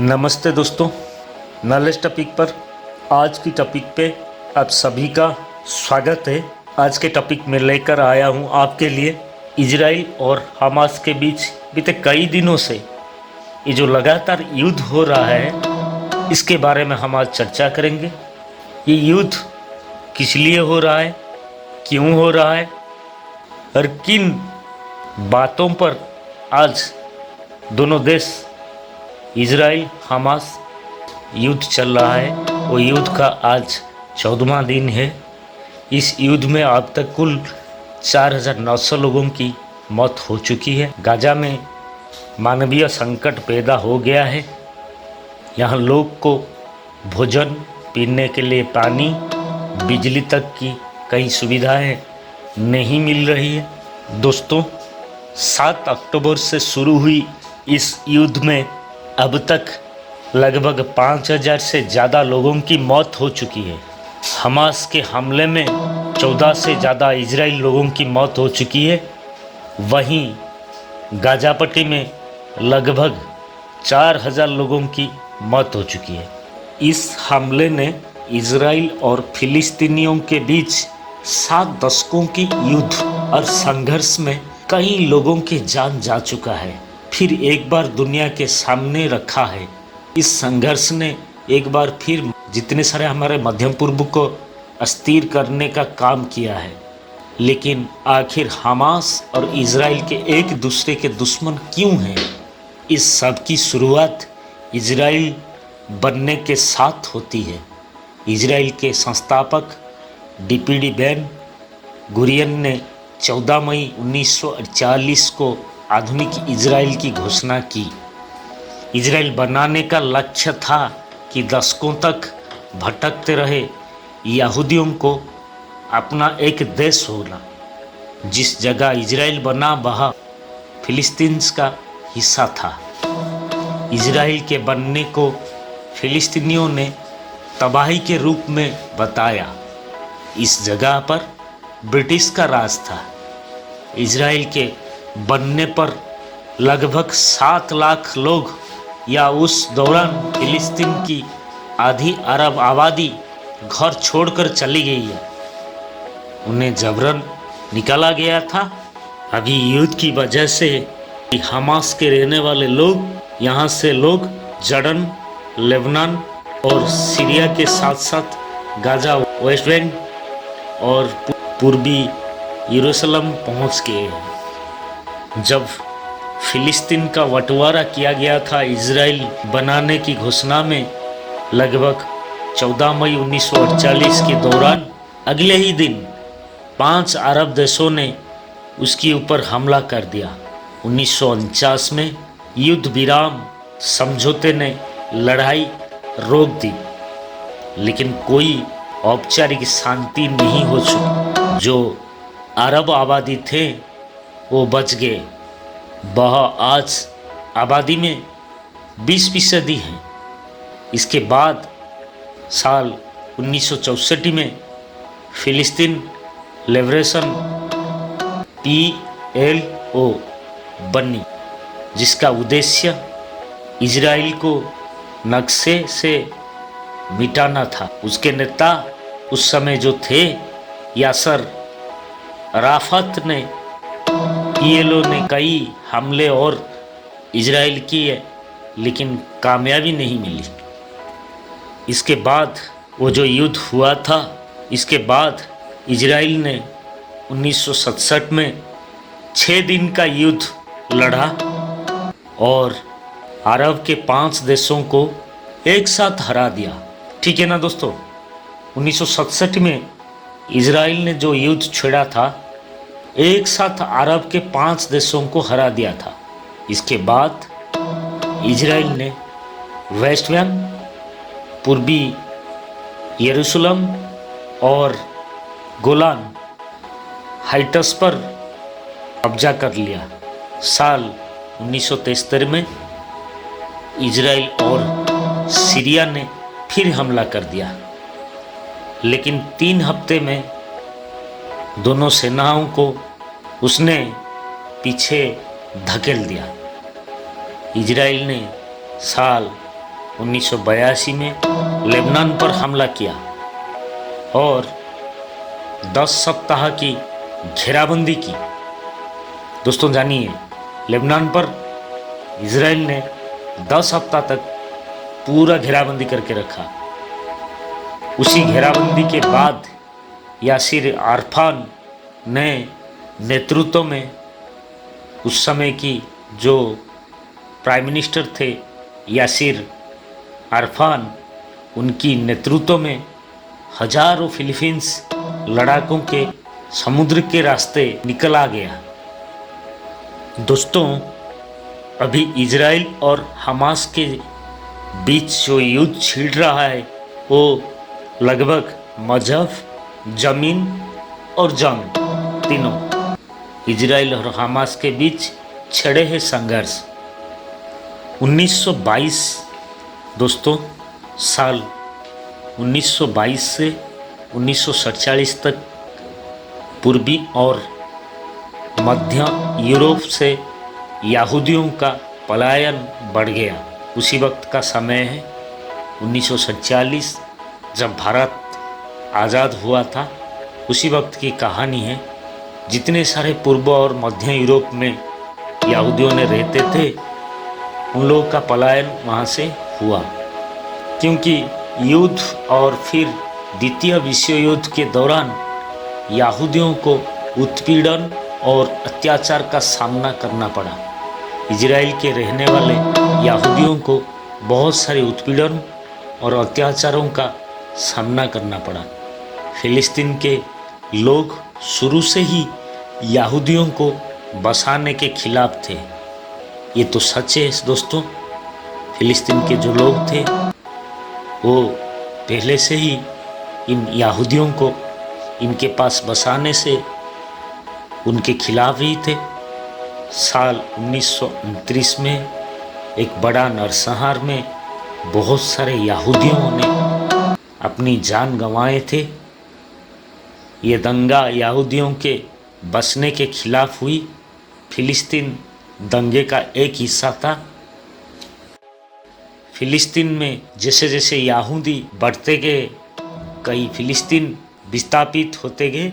नमस्ते दोस्तों, knowledge topic पर आज की टॉपिक पे आप सभी का स्वागत है। आज के टॉपिक में लेकर आया हूँ आपके लिए इजराइल और हमास के बीच बीते कई दिनों से ये जो लगातार युद्ध हो रहा है, इसके बारे में हम आज चर्चा करेंगे। ये युद्ध किस लिए हो रहा है, क्यों हो रहा है और किन बातों पर आज दोनों देश इजराइल हमास युद्ध चल रहा है। वो युद्ध का आज 14वां दिन है। इस युद्ध में अब तक कुल 4,900 लोगों की मौत हो चुकी है। गाजा में मानवीय संकट पैदा हो गया है। यहाँ लोग को भोजन, पीने के लिए पानी, बिजली तक की कई सुविधाएं नहीं मिल रही है। दोस्तों, 7 अक्टूबर से शुरू हुई इस युद्ध में अब तक लगभग 5,000 से ज़्यादा लोगों की मौत हो चुकी है। हमास के हमले में 14 से ज़्यादा इजराइल लोगों की मौत हो चुकी है। वहीं गाजा पट्टी में लगभग 4,000 लोगों की मौत हो चुकी है। इस हमले ने इजराइल और फिलिस्तीनियों के बीच 7 दशकों की युद्ध और संघर्ष में कई लोगों की जान जा चुका है, फिर एक बार दुनिया के सामने रखा है। इस संघर्ष ने एक बार फिर जितने सारे हमारे मध्य पूर्व को अस्थिर करने का काम किया है। लेकिन आखिर हमास और इजराइल के एक दूसरे के दुश्मन क्यों हैं? इस सब की शुरुआत इजराइल बनने के साथ होती है। इजराइल के संस्थापक डीपीडी बेन गुरियन ने 14 मई 1948 को आधुनिक इजराइल की घोषणा की। इजराइल बनाने का लक्ष्य था कि दशकों तक भटकते रहे यहूदियों को अपना एक देश होना। जिस जगह इजराइल बना वह फिलिस्तीन का हिस्सा था। इजराइल के बनने को फिलिस्तीनियों ने तबाही के रूप में बताया। इस जगह पर ब्रिटिश का राज था। इजराइल के बनने पर लगभग 7 लाख लोग या उस दौरान फिलिस्तीन की आधी अरब आबादी घर छोड़कर चली गई है। उन्हें जबरन निकाला गया था। अभी युद्ध की वजह से हमास के रहने वाले लोग यहाँ से लोग जर्डन, लेबनान और सीरिया के साथ साथ गाजा, वेस्ट बैंक और पूर्वी यरूशलेम पहुँच गए हैं। जब फिलिस्तीन का बंटवारा किया गया था इजराइल बनाने की घोषणा में लगभग 14 मई 1948 के दौरान, अगले ही दिन 5 अरब देशों ने उसके ऊपर हमला कर दिया। 1949 में युद्ध विराम समझौते ने लड़ाई रोक दी, लेकिन कोई औपचारिक शांति नहीं हो सकी। जो अरब आबादी थे वो बच गए। वह आज आबादी में 20% है। इसके बाद साल 1964 में फिलिस्तीन लिबरेशन PLO बनी, जिसका उद्देश्य इजराइल को नक्शे से मिटाना था। उसके नेता उस समय जो थे यासर अराफत ने PLO ने कई हमले और इजराइल किए, लेकिन कामयाबी नहीं मिली। इसके बाद वो जो युद्ध हुआ था, इसके बाद इजराइल ने 1967 में 6 दिन का युद्ध लड़ा और अरब के 5 देशों को एक साथ हरा दिया। ठीक है ना दोस्तों? 1967 में इजराइल ने जो युद्ध छेड़ा था, एक साथ अरब के 5 देशों को हरा दिया था। इसके बाद इजराइल ने वेस्ट बैंक, पूर्वी यरूशलेम और गोलान हाइट्स पर कब्जा कर लिया। साल 1973 में इजराइल और सीरिया ने फिर हमला कर दिया, लेकिन 3 हफ्ते में दोनों सेनाओं को उसने पीछे धकेल दिया। इजराइल ने साल 1982 में लेबनान पर हमला किया और 10 सप्ताह की घेराबंदी की। दोस्तों जानिए, लेबनान पर इजराइल ने 10 हफ्ता तक पूरा घेराबंदी करके रखा। उसी घेराबंदी के बाद यासिर अराफात ने नेतृत्व में उस समय की जो प्राइम मिनिस्टर थे यासिर अराफात, उनकी नेतृत्व में हजारों फिलीपींस लड़ाकों के समुद्र के रास्ते निकला गया। दोस्तों, अभी इजराइल और हमास के बीच जो युद्ध छिड़ रहा है वो लगभग मजहब, जमीन और जंग तीनों इजराइल और हमास के बीच छिड़े हैं संघर्ष। 1922 दोस्तों, साल 1922 से 1947 तक पूर्वी और मध्य यूरोप से यहूदियों का पलायन बढ़ गया। उसी वक्त का समय है 1947, जब भारत आज़ाद हुआ था। उसी वक्त की कहानी है। जितने सारे पूर्व और मध्य यूरोप में यहूदियों ने रहते थे, उन लोगों का पलायन वहाँ से हुआ, क्योंकि युद्ध और फिर द्वितीय विश्व युद्ध के दौरान यहूदियों को उत्पीड़न और अत्याचार का सामना करना पड़ा। इजराइल के रहने वाले यहूदियों को बहुत सारे उत्पीड़न और अत्याचारों का सामना करना पड़ा। फिलिस्तीन के लोग शुरू से ही यहूदियों को बसाने के खिलाफ थे। ये तो सच है दोस्तों। फिलिस्तीन के जो लोग थे वो पहले से ही इन यहूदियों को इनके पास बसाने से उनके खिलाफ ही थे। साल 1929 में एक बड़ा नरसंहार में बहुत सारे यहूदियों ने अपनी जान गंवाए थे। ये दंगा यहूदियों के बसने के खिलाफ हुई। फिलिस्तीन दंगे का एक हिस्सा था। फिलिस्तीन में जैसे जैसे यहूदी बढ़ते गए, कई फिलिस्तीन विस्थापित होते गए।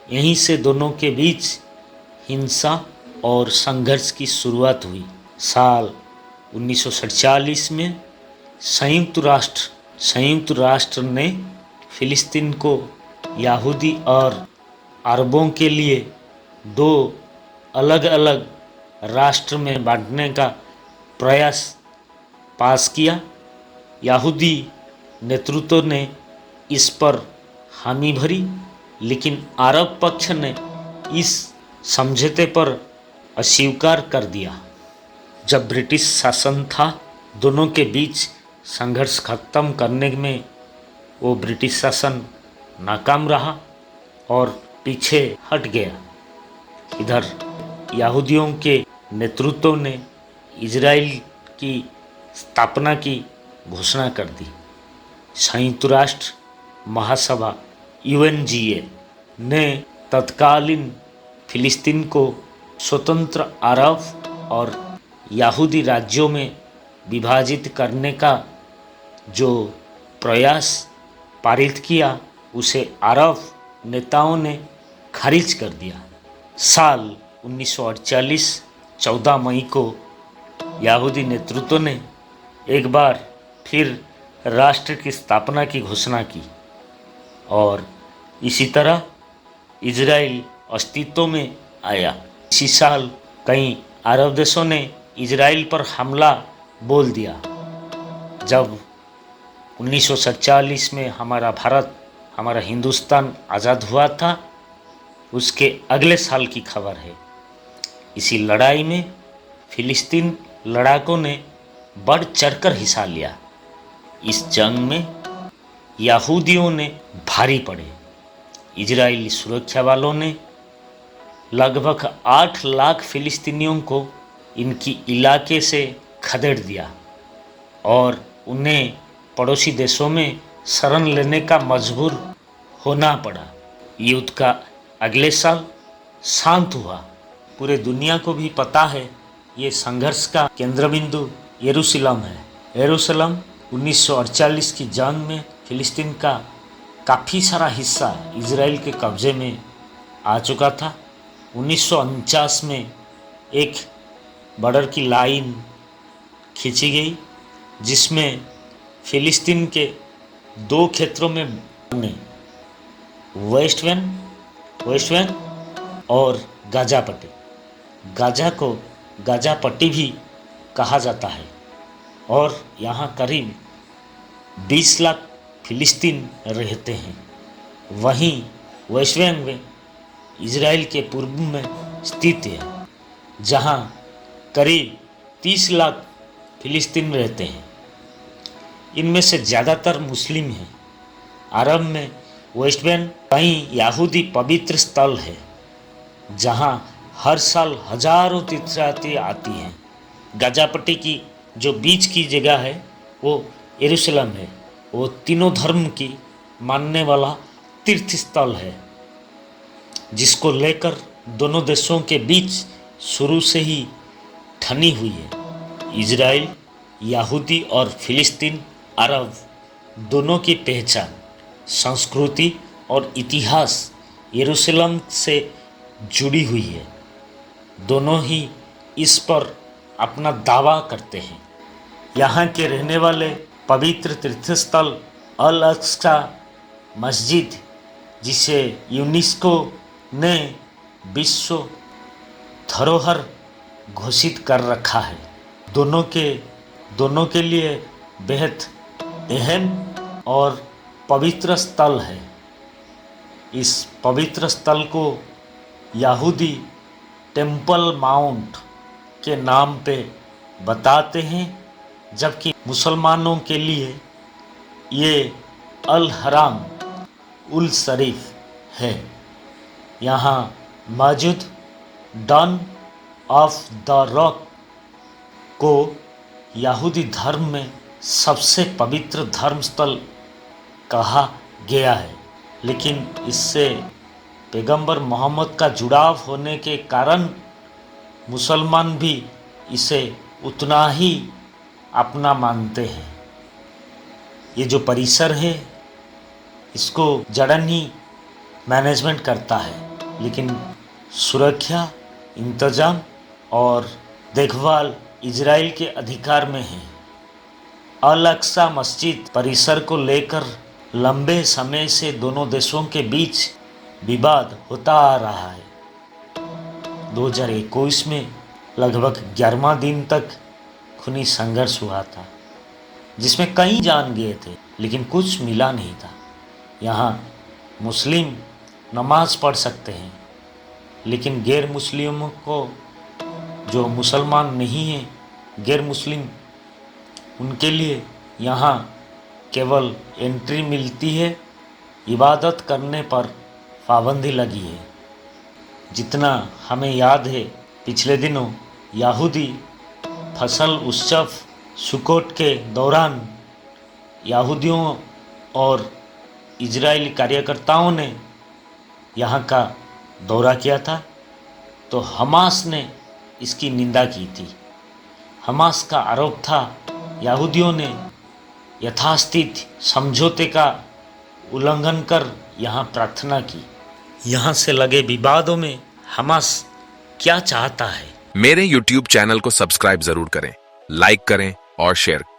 यहीं से दोनों के बीच हिंसा और संघर्ष की शुरुआत हुई। साल 1947 में संयुक्त राष्ट्र ने फिलिस्तीन को यहूदी और अरबों के लिए दो अलग अलग राष्ट्र में बांटने का प्रयास पास किया। यहूदी नेतृत्व ने इस पर हामी भरी, लेकिन अरब पक्ष ने इस समझौते पर अस्वीकार कर दिया। जब ब्रिटिश शासन था, दोनों के बीच संघर्ष खत्म करने में वो ब्रिटिश शासन नाकाम रहा और पीछे हट गया। इधर यहूदियों के नेतृत्व ने इजराइल की स्थापना की घोषणा कर दी। संयुक्त राष्ट्र महासभा UNGA ने तत्कालीन फिलिस्तीन को स्वतंत्र अरब और यहूदी राज्यों में विभाजित करने का जो प्रयास पारित किया, उसे अरब नेताओं ने खारिज कर दिया। साल 1948 14 मई को यहूदी नेतृत्व ने एक बार फिर राष्ट्र की स्थापना की घोषणा की और इसी तरह इजराइल अस्तित्व में आया। इसी साल कई अरब देशों ने इजराइल पर हमला बोल दिया। जब 1947 में हमारा हिंदुस्तान आज़ाद हुआ था, उसके अगले साल की खबर है। इसी लड़ाई में फिलिस्तीन लड़ाकों ने बढ़ चढ़कर हिस्सा लिया। इस जंग में यहूदियों ने भारी पड़े। इजरायली सुरक्षा वालों ने लगभग 8 लाख फिलिस्तीनियों को इनकी इलाके से खदेड़ दिया और उन्हें पड़ोसी देशों में शरण लेने का मजबूर होना पड़ा। युद्ध का अगले साल शांत हुआ। पूरे दुनिया को भी पता है ये संघर्ष का केंद्र बिंदु यरूशलेम है। यरूशलेम 1948 की जंग में फिलिस्तीन का काफ़ी सारा हिस्सा इजराइल के कब्ज़े में आ चुका था। 1949 में एक बॉर्डर की लाइन खींची गई जिसमें फिलिस्तीन के दो क्षेत्रों में बने वेस्ट बैंक और गाज़ा पट्टी। गाज़ा को गाज़ा पट्टी भी कहा जाता है और यहाँ करीब 20 लाख फिलिस्तीन रहते हैं। वहीं वेस्ट बैंक में इजराइल के पूर्व में स्थित है जहाँ करीब 30 लाख फिलिस्तीन रहते हैं। इनमें से ज़्यादातर मुस्लिम हैं। अरब में वेस्ट बैंक कई यहूदी पवित्र स्थल है जहाँ हर साल हजारों तीर्थयात्री आती हैं। गाज़ा पट्टी की जो बीच की जगह है वो यरूशलेम है। वो तीनों धर्म की मानने वाला तीर्थ स्थल है जिसको लेकर दोनों देशों के बीच शुरू से ही ठनी हुई है। इजराइल, यहूदी और फिलिस्तीन अरब दोनों की पहचान, संस्कृति और इतिहास यरूशलेम से जुड़ी हुई है। दोनों ही इस पर अपना दावा करते हैं। यहाँ के रहने वाले पवित्र तीर्थस्थल अल अक्सा मस्जिद, जिसे यूनेस्को ने विश्व धरोहर घोषित कर रखा है, दोनों के लिए बेहद अहम और पवित्र स्थल है। इस पवित्र स्थल को यहूदी टेम्पल माउंट के नाम पे बताते हैं, जबकि मुसलमानों के लिए ये अल हराम उल शरीफ है। यहाँ मौजूद डन ऑफ द रॉक को यहूदी धर्म में सबसे पवित्र धर्मस्थल कहा गया है, लेकिन इससे पैगंबर मोहम्मद का जुड़ाव होने के कारण मुसलमान भी इसे उतना ही अपना मानते हैं। ये जो परिसर है इसको जड़न ही मैनेजमेंट करता है, लेकिन सुरक्षा, इंतजाम और देखभाल इजराइल के अधिकार में है। अल अक्सा मस्जिद परिसर को लेकर लंबे समय से दोनों देशों के बीच विवाद होता आ रहा है। 2021 में लगभग 11वां दिन तक खूनी संघर्ष हुआ था जिसमें कई जान गए थे, लेकिन कुछ मिला नहीं था। यहाँ मुस्लिम नमाज पढ़ सकते हैं, लेकिन गैर मुस्लिमों को, जो मुसलमान नहीं हैं, गैर मुस्लिम, उनके लिए यहाँ केवल एंट्री मिलती है। इबादत करने पर पाबंदी लगी है। जितना हमें याद है, पिछले दिनों यहूदी फसल उत्सव सुकोट के दौरान यहूदियों और इजरायली कार्यकर्ताओं ने यहाँ का दौरा किया था, तो हमास ने इसकी निंदा की थी। हमास का आरोप था यहूदियों ने यथास्थित समझौते का उल्लंघन कर यहाँ प्रार्थना की। यहाँ से लगे विवादों में हमास क्या चाहता है? मेरे YouTube चैनल को सब्सक्राइब जरूर करें, लाइक करें और शेयर करें।